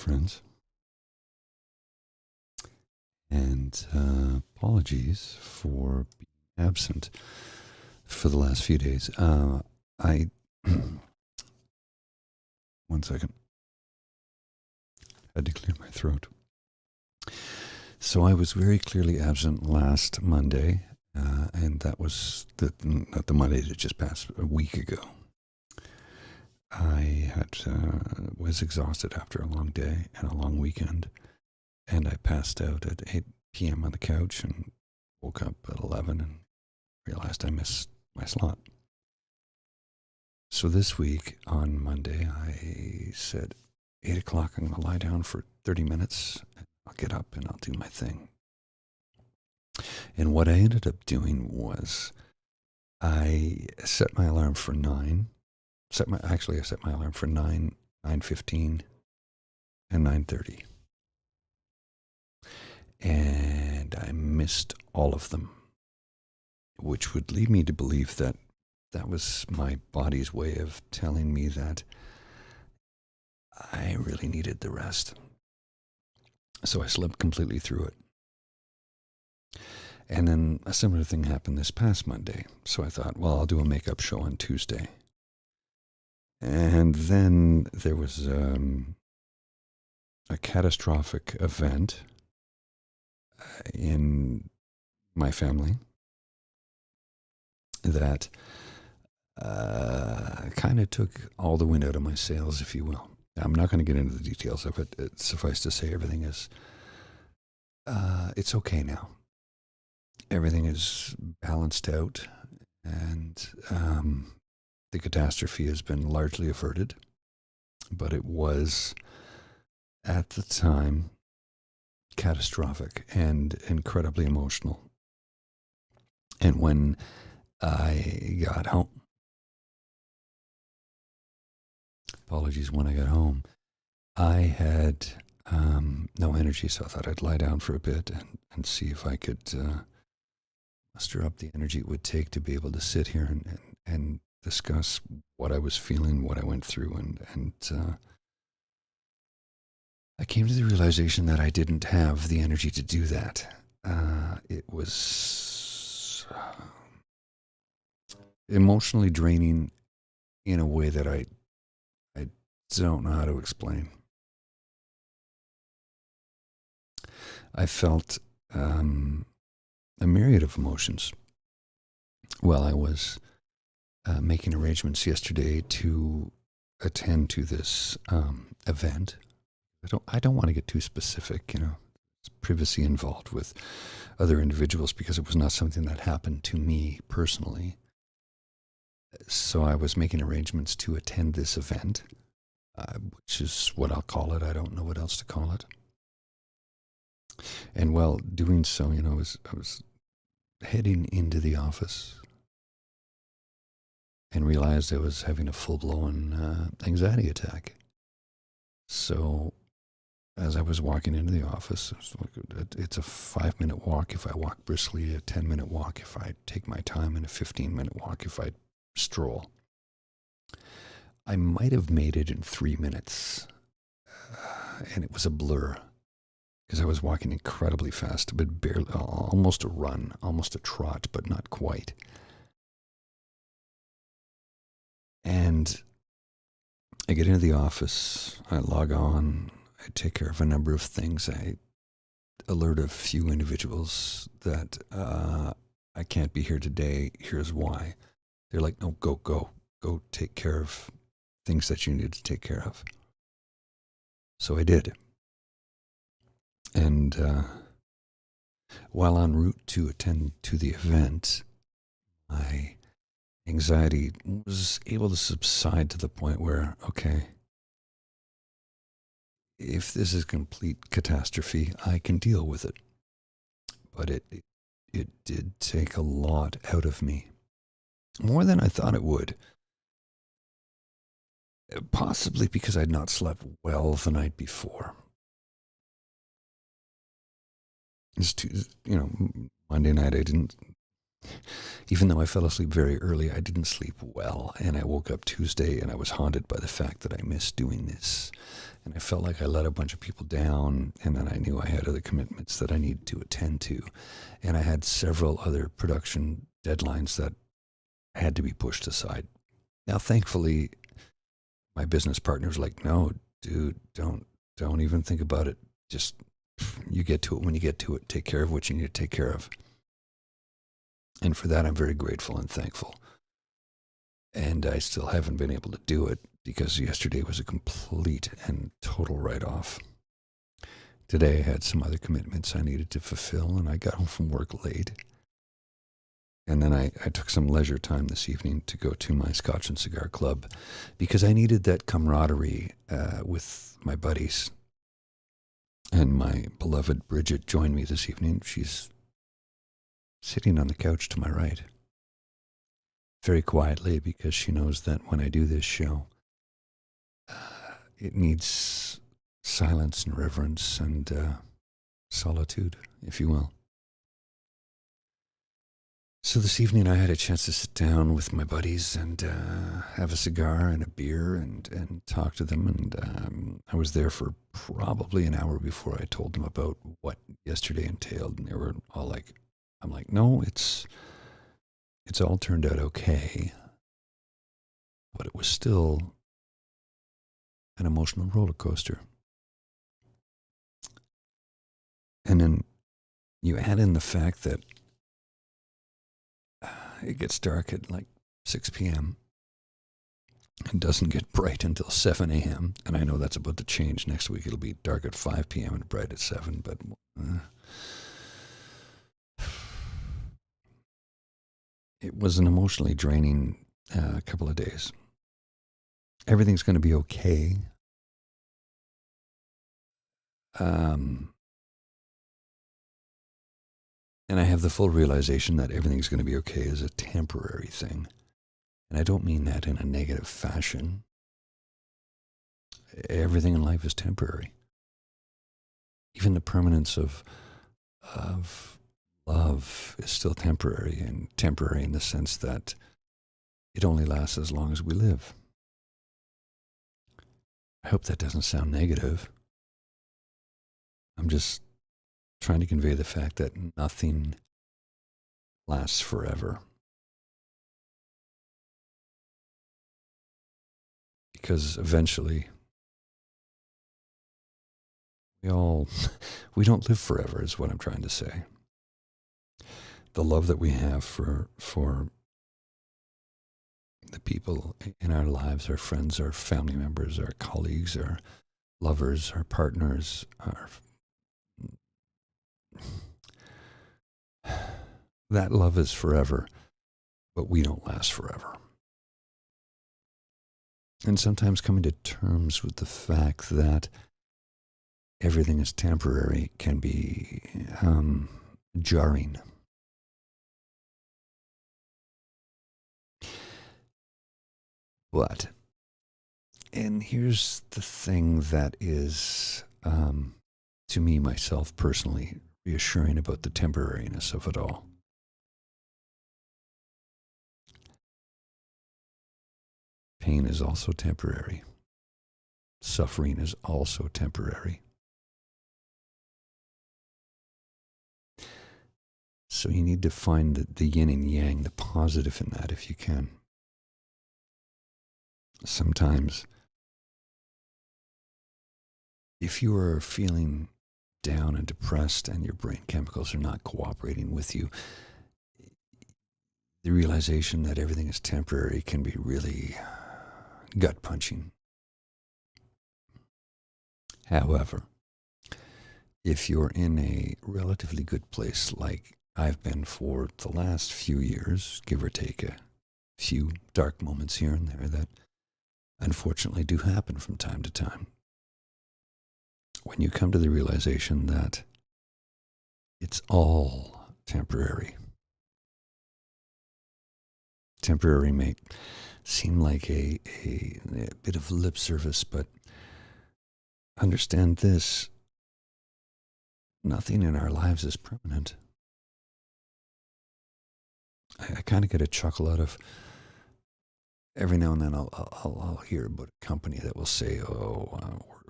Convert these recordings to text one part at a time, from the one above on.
friends. And apologies for being absent for the last few days. I, one second, had to clear my throat. So I was very clearly absent last Monday, and that was not the Monday that just passed, a week ago. I was exhausted after a long day and a long weekend, and I passed out at 8 p.m. on the couch and woke up at 11 and realized I missed my slot. So this week on Monday, I said, 8 o'clock, I'm going to lie down for 30 minutes. I'll get up and I'll do my thing. And what I ended up doing was I set my alarm for 9. I set my alarm for 9, 9:15, and 9:30. And I missed all of them, which would lead me to believe that that was my body's way of telling me that I really needed the rest. So I slept completely through it. And then a similar thing happened this past Monday. So I thought, well, I'll do a makeup show on Tuesday. And then there was a catastrophic event in my family that kind of took all the wind out of my sails, if you will. I'm not going to get into the details of it. Suffice to say, everything is, it's okay now. Everything is balanced out, and the catastrophe has been largely averted. But it was, at the time, catastrophic and incredibly emotional. And when I got home, when I got home, I had no energy, so I thought I'd lie down for a bit and see if I could muster up the energy it would take to be able to sit here and discuss what I was feeling, what I went through, and I came to the realization that I didn't have the energy to do that. It was emotionally draining in a way that I don't know how to explain. I felt a myriad of emotions while I was making arrangements yesterday to attend to this event. I don't want to get too specific, there's privacy involved with other individuals because it was not something that happened to me personally. So I was making arrangements to attend this event, which is what I'll call it. I don't know what else to call it. And while doing so, I was heading into the office and realized I was having a full-blown anxiety attack. So as I was walking into the office, it's a 5-minute walk if I walk briskly, a 10-minute walk if I take my time, and a 15-minute walk if I stroll. I might have made it in 3 minutes, and it was a blur because I was walking incredibly fast, but barely, almost a run, almost a trot, but not quite. And I get into the office, I log on, I take care of a number of things. I alert a few individuals that I can't be here today. Here's why. They're like, no, go take care of things that you need to take care of. So I did. And while en route to attend to the event, my anxiety was able to subside to the point where, okay, if this is complete catastrophe, I can deal with it. But it did take a lot out of me. More than I thought it would. Possibly because I'd not slept well the night before. Monday night I didn't Even though I fell asleep very early, I didn't sleep well. And I woke up Tuesday and I was haunted by the fact that I missed doing this. And I felt like I let a bunch of people down. And then I knew I had other commitments that I needed to attend to. And I had several other production deadlines that had to be pushed aside. Now, thankfully, my business partner was like, no, dude, don't even think about it. Just, you get to it when you get to it. Take care of what you need to take care of. And for that, I'm very grateful and thankful. And I still haven't been able to do it because yesterday was a complete and total write-off. Today I had some other commitments I needed to fulfill, and I got home from work late. And then I took some leisure time this evening to go to my Scotch and Cigar Club because I needed that camaraderie with my buddies. And my beloved Bridget joined me this evening. She's sitting on the couch to my right, very quietly, because she knows that when I do this show, it needs silence and reverence and solitude, if you will. So this evening I had a chance to sit down with my buddies and have a cigar and a beer and talk to them. And I was there for probably an hour before I told them about what yesterday entailed. And they were all like, I'm like, no, it's all turned out okay. But it was still an emotional roller coaster. And then you add in the fact that it gets dark at like 6 p.m. It doesn't get bright until 7 a.m. And I know that's about to change. Next week it'll be dark at 5 p.m. and bright at 7. But it was an emotionally draining couple of days. Everything's going to be okay. And I have the full realization that everything's going to be okay is a temporary thing. And I don't mean that in a negative fashion. Everything in life is temporary. Even the permanence of love is still temporary, and temporary in the sense that it only lasts as long as we live. I hope that doesn't sound negative. I'm just trying to convey the fact that nothing lasts forever. Because eventually, we don't live forever is what I'm trying to say. The love that we have for the people in our lives, our friends, our family members, our colleagues, our lovers, our partners, that love is forever, but we don't last forever. And sometimes coming to terms with the fact that everything is temporary can be jarring. But, and here's the thing that is, to me, myself personally, reassuring about the temporariness of it all. Pain is also temporary. Suffering is also temporary. So you need to find the yin and yang, the positive in that if you can. Sometimes, if you are feeling down and depressed and your brain chemicals are not cooperating with you, the realization that everything is temporary can be really gut-punching. However, if you're in a relatively good place like I've been for the last few years, give or take a few dark moments here and there that unfortunately do happen from time to time, when you come to the realization that it's all temporary. Temporary may seem like a bit of lip service, but understand this: nothing in our lives is permanent. I kind of get a chuckle out of every now and then I'll hear about a company that will say,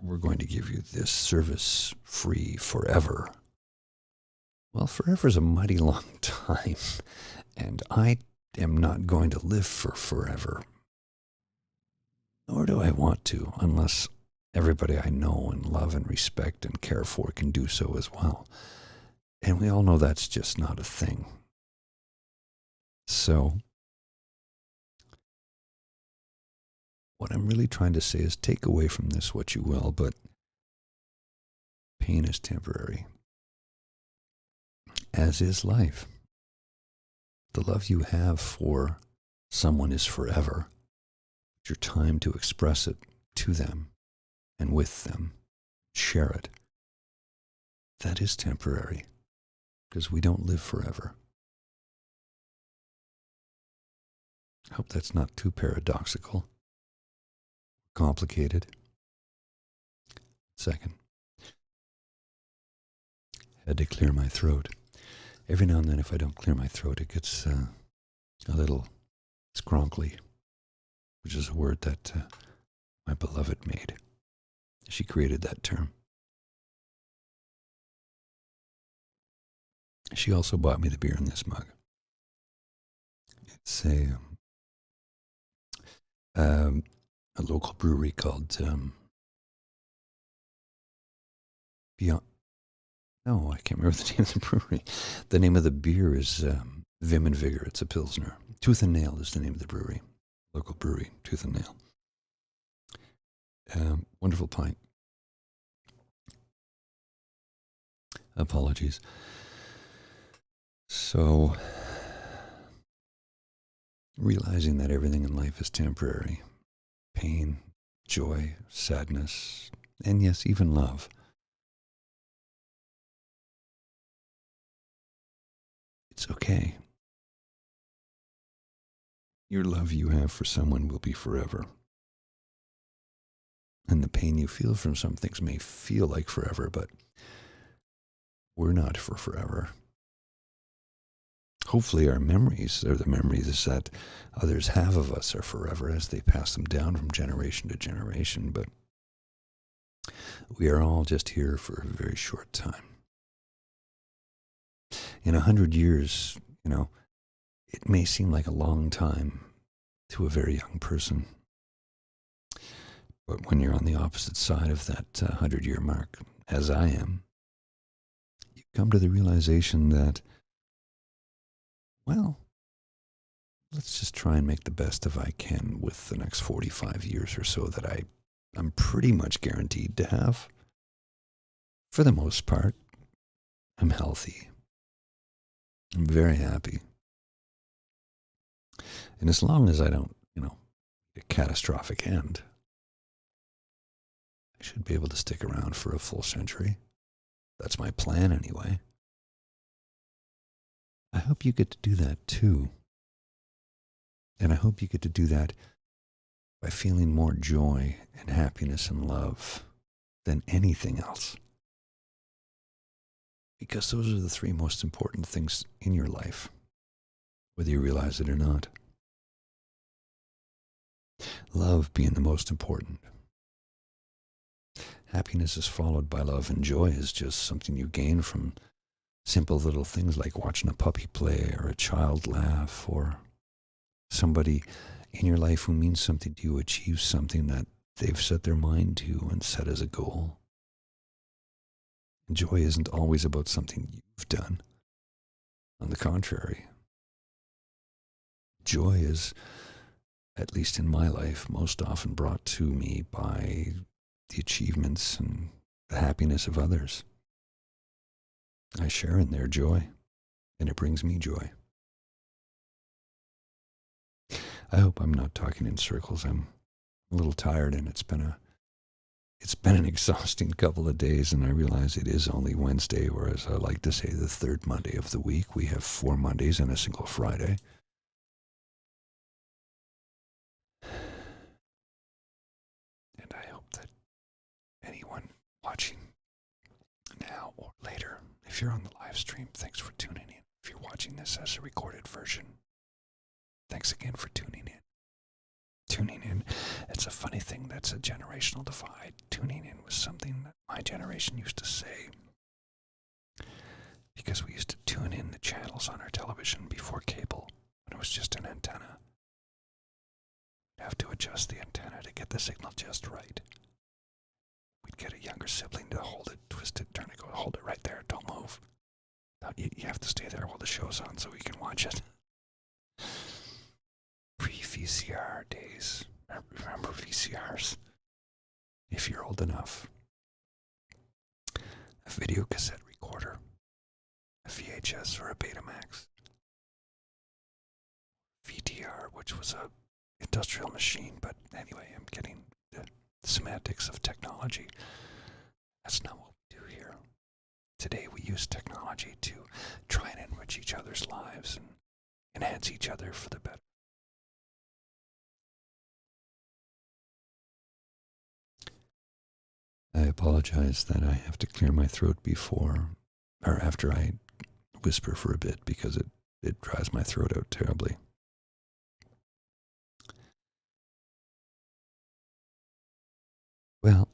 we're going to give you this service free forever. Well, forever is a mighty long time, and I am not going to live for forever. Nor do I want to, unless everybody I know and love and respect and care for can do so as well. And we all know that's just not a thing. So, what I'm really trying to say is take away from this what you will, but pain is temporary, as is life. The love you have for someone is forever. It's your time to express it to them and with them. Share it. That is temporary, because we don't live forever. I hope that's not too paradoxical, complicated. Second, had to clear my throat. Every now and then, if I don't clear my throat, it gets a little scronkly, which is a word that my beloved made. She created that term. She also bought me the beer in this mug. It's a local brewery called Beyond. No, I can't remember the name of the brewery. The name of the beer is Vim and Vigor. It's a Pilsner. Tooth and Nail is the name of the brewery. Local brewery, Tooth and Nail. Wonderful pint. Apologies. So, realizing that everything in life is temporary. Pain, joy, sadness, and yes, even love. It's okay. Your love you have for someone will be forever. And the pain you feel from some things may feel like forever, but we're not for forever. Hopefully our memories, or the memories that others have of us, are forever as they pass them down from generation to generation, but we are all just here for a very short time. In 100 years, it may seem like a long time to a very young person. But when you're on the opposite side of that 100-year mark, as I am, you come to the realization that, well, let's just try and make the best of I can with the next 45 years or so that I'm pretty much guaranteed to have. For the most part, I'm healthy. I'm very happy. And as long as I don't, a catastrophic end, I should be able to stick around for a full century. That's my plan anyway. I hope you get to do that too. And I hope you get to do that by feeling more joy and happiness and love than anything else. Because those are the three most important things in your life, whether you realize it or not. Love being the most important. Happiness is followed by love, and joy is just something you gain from simple little things like watching a puppy play or a child laugh or somebody in your life who means something to you achieve something that they've set their mind to and set as a goal. Joy isn't always about something you've done. On the contrary, joy is, at least in my life, most often brought to me by the achievements and the happiness of others. I share in their joy, and it brings me joy. I hope I'm not talking in circles. I'm a little tired, and it's been an exhausting couple of days, and I realize it is only Wednesday, whereas I like to say the third Monday of the week. We have 4 Mondays and a single Friday. And I hope that anyone watching now or later, if you're on the live stream, thanks for tuning in. If you're watching this as a recorded version, Thanks again for tuning in. Tuning in, it's a funny thing, that's a generational divide. Tuning in was something that my generation used to say. Because we used to tune in the channels on our television before cable, when it was just an antenna. We'd have to adjust the antenna to get the signal just right. We'd get a younger sibling to hold it, twist it, turn it, go, hold it right there, don't move. You have to stay there while the show's on so we can watch it. Pre-VCR days. Remember VCRs? If you're old enough. A video cassette recorder. A VHS or a Betamax. VTR, which was a industrial machine, but anyway, I'm getting the semantics of technology. That's not what we do here. Today we use technology to try and enrich each other's lives and enhance each other for the better. I apologize that I have to clear my throat before or after I whisper for a bit because it dries my throat out terribly. Well,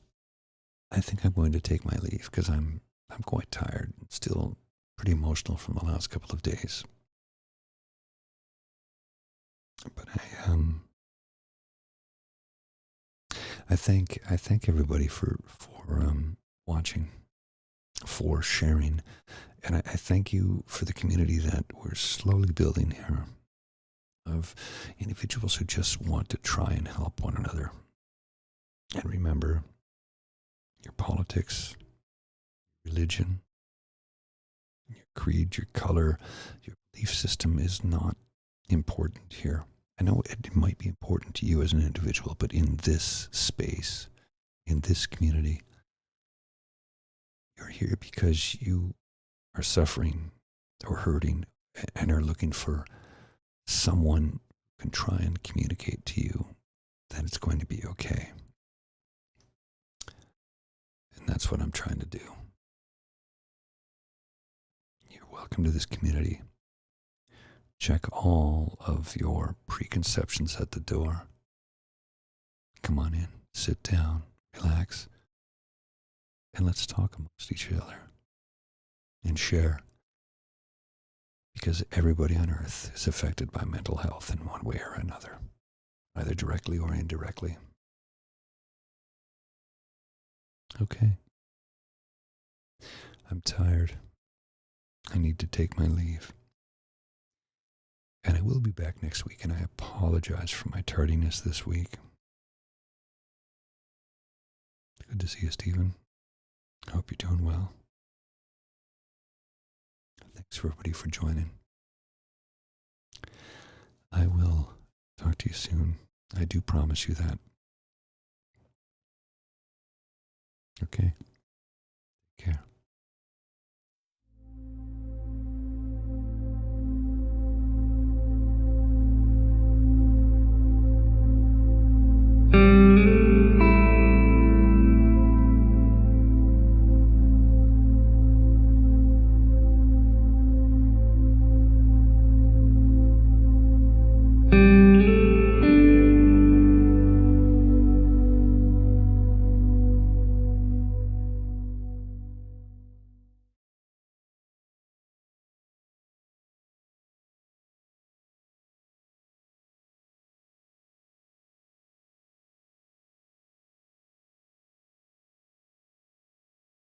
I think I'm going to take my leave because I'm quite tired and still pretty emotional from the last couple of days. But I thank everybody for watching, for sharing, and I thank you for the community that we're slowly building here of individuals who just want to try and help one another. And remember, your politics, religion, your creed, your color, your belief system is not important here. I know it might be important to you as an individual, but in this space, in this community, you're here because you are suffering or hurting and are looking for someone who can try and communicate to you that it's going to be okay. And that's what I'm trying to do. You're welcome to this community. Check all of your preconceptions at the door. Come on in, sit down, relax, and let's talk amongst each other and share. Because everybody on earth is affected by mental health in one way or another, either directly or indirectly. Okay. I'm tired. I need to take my leave. And I will be back next week, and I apologize for my tardiness this week. Good to see you, Stephen. I hope you're doing well. Thanks for everybody for joining. I will talk to you soon. I do promise you that. Okay.